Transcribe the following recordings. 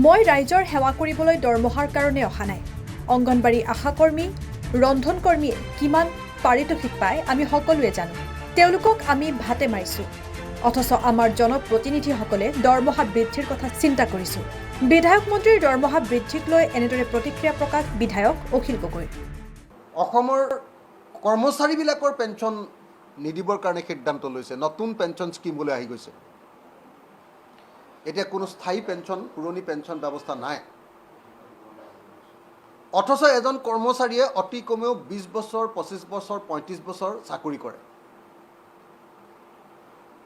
মই ৰাইজৰ সেৱা কৰিবলৈ দৰমহাৰ কাৰণে অহা নাই। অংগনবাড়ী আশাকৰ্মী, ৰন্ধনকৰ্মীয়ে কিমান পাৰিতোষিক পায় আমি সকলোৱে জানো। তেওঁলোকক আমি ভাতে মাৰিছোঁ, অথচ আমাৰ জনপ্ৰতিনিধিসকলে দৰমহা বৃদ্ধিৰ কথা চিন্তা কৰিছোঁ। বিধায়ক মন্ত্ৰীৰ দৰমহা বৃদ্ধিক লৈ এনেদৰে প্ৰতিক্ৰিয়া প্ৰকাশ বিধায়ক অখিল গগৈ। অসমৰ কৰ্মচাৰীবিলাকৰ পেঞ্চন নিদিবৰ কাৰণে সিদ্ধান্ত লৈছে। নতুন পেঞ্চন স্কিমলৈ আহি গৈছে। এতিয়া কোনো স্থায়ী পেঞ্চন, পুৰণি পেঞ্চন ব্যৱস্থা নাই। অথচ এজন কৰ্মচাৰীয়ে অতি কমেও 20 বছৰ, 25 বছৰ, 35 বছৰ চাকৰি কৰে।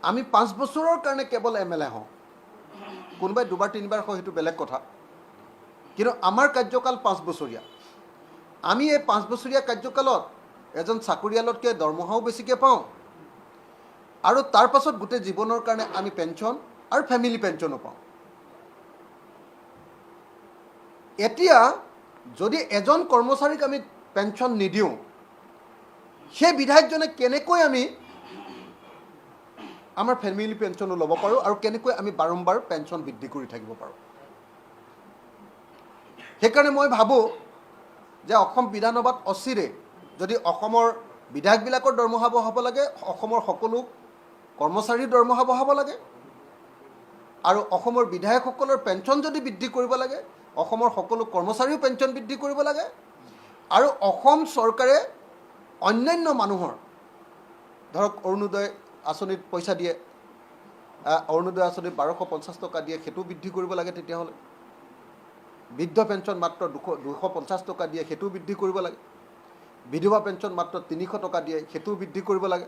আমি 5 বছৰৰ কাৰণে কেৱল MLA হওঁ। কোনোবাই 2-3 হয়, সেইটো বেলেগ কথা। কিন্তু আমাৰ কাৰ্যকাল 5 বছৰীয়া। আমি এই 5 বছৰীয়া কাৰ্যকালত এজন চাকৰিয়ালতকৈ দৰমহাও বেছিকৈ পাওঁ, আৰু তাৰ পাছত গোটেই জীৱনৰ কাৰণে আমি পেঞ্চন আৰু ফেমিলি পেঞ্চনো পাওঁ। এতিয়া যদি এজন কৰ্মচাৰীক আমি পেঞ্চন নিদিওঁ, সেই বিধায়কজনে কেনেকৈ আমি আমাৰ ফেমিলি পেঞ্চনো ল'ব পাৰোঁ আৰু কেনেকৈ আমি বাৰম্বাৰ পেঞ্চন বৃদ্ধি কৰি থাকিব পাৰোঁ। সেইকাৰণে মই ভাবোঁ যে অসম বিধানসভাত অচিৰে যদি অসমৰ বিধায়কবিলাকৰ দৰমহা বঢ়াব লাগে, অসমৰ সকলো কৰ্মচাৰীৰ দৰমহা বঢ়াব লাগে, আৰু অসমৰ বিধায়কসকলৰ পেঞ্চন যদি বৃদ্ধি কৰিব লাগে, অসমৰ সকলো কৰ্মচাৰীও পেঞ্চন বৃদ্ধি কৰিব লাগে, আৰু অসম চৰকাৰে অন্যান্য মানুহৰ ধৰক অৰুণোদয় আঁচনিত পইচা দিয়ে, অৰুণোদয় আঁচনিত 1250 টকা দিয়ে, সেইটো বৃদ্ধি কৰিব লাগে। তেতিয়াহ'লে বৃদ্ধ পেঞ্চন মাত্ৰ 250 টকা দিয়ে, সেইটোও বৃদ্ধি কৰিব লাগে। বিধৱা পেঞ্চন মাত্ৰ 300 টকা দিয়ে, সেইটোও বৃদ্ধি কৰিব লাগে।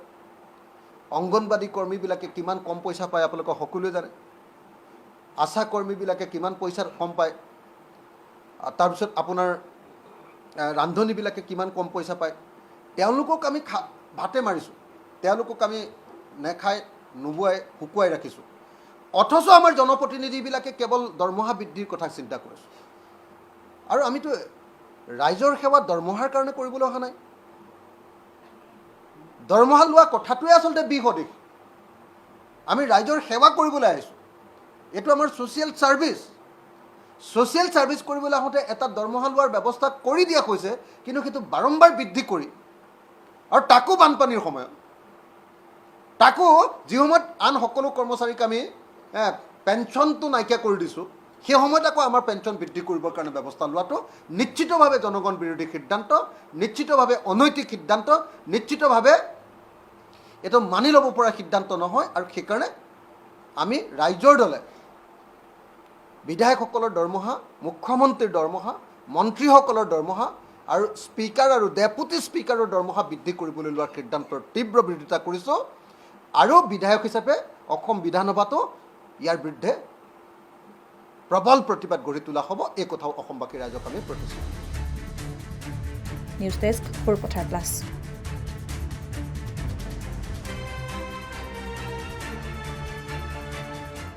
অংগনবাড়ী কৰ্মীবিলাকে কিমান কম পইচা পায় আপোনালোকে সকলোৱে জানে। আশা কৰ্মীবিলাকে কিমান পইচা কম পায়। তাৰপিছত আপোনাৰ ৰান্ধনীবিলাকে কিমান কম পইচা পায়। তেওঁলোকক আমি ভাতে মাৰিছোঁ, তেওঁলোকক আমি নেখাই নোবোৱাই শুকুৱাই ৰাখিছোঁ। অথচ আমাৰ জনপ্ৰতিনিধিবিলাকে কেৱল দৰমহা বৃদ্ধিৰ কথা চিন্তা কৰিছোঁ। আৰু আমিতো ৰাইজৰ সেৱা দৰমহাৰ কাৰণে কৰিবলৈ অহা নাই। দৰমহা লোৱা কথাটোৱে আচলতে বিসদৃশ। আমি ৰাইজৰ সেৱা কৰিবলৈ আহিছোঁ। এইটো আমাৰ ছ'চিয়েল ছাৰ্ভিচ। ছ'চিয়েল ছাৰ্ভিচ কৰিবলৈ আহোঁতে এটা দৰমহা লোৱাৰ ব্যৱস্থা কৰি দিয়া হৈছে, কিন্তু সেইটো বাৰম্বাৰ বৃদ্ধি কৰি, আৰু তাকো বানপানীৰ সময়ত, তাকো যি সময়ত আন সকলো কৰ্মচাৰীক আমি পেঞ্চনটো নাইকিয়া কৰি দিছোঁ, সেই সময়ত আকৌ আমাৰ পেঞ্চন বৃদ্ধি কৰিবৰ কাৰণে ব্যৱস্থা লোৱাটো নিশ্চিতভাৱে জনগণ বিৰোধী সিদ্ধান্ত, নিশ্চিতভাৱে অনৈতিক সিদ্ধান্ত, নিশ্চিতভাৱে এইটো মানি ল'ব পৰা সিদ্ধান্ত নহয়। আৰু সেইকাৰণে আমি ৰাইজৰ দলে বিধায়কসকলৰ দৰমহা, মুখ্যমন্ত্ৰীৰ দৰমহা, মন্ত্ৰীসকলৰ দৰমহা আৰু স্পীকাৰ আৰু ডেপুটি স্পীকাৰৰ দৰমহা বৃদ্ধি কৰিবলৈ লোৱাৰ সিদ্ধান্তৰ তীব্ৰ বিৰোধিতা কৰিছোঁ। আৰু বিধায়ক হিচাপে অসম বিধানসভাতো ইয়াৰ বিৰুদ্ধে প্ৰবল প্ৰতিবাদ গঢ়ি তোলা হ'ব। এই কথাও অসমবাসী ৰাইজক আমি প্ৰতিশ্ৰুতি দিছোঁ। নিউজ ডেস্ক, সুৰপথাৰ প্লাছ।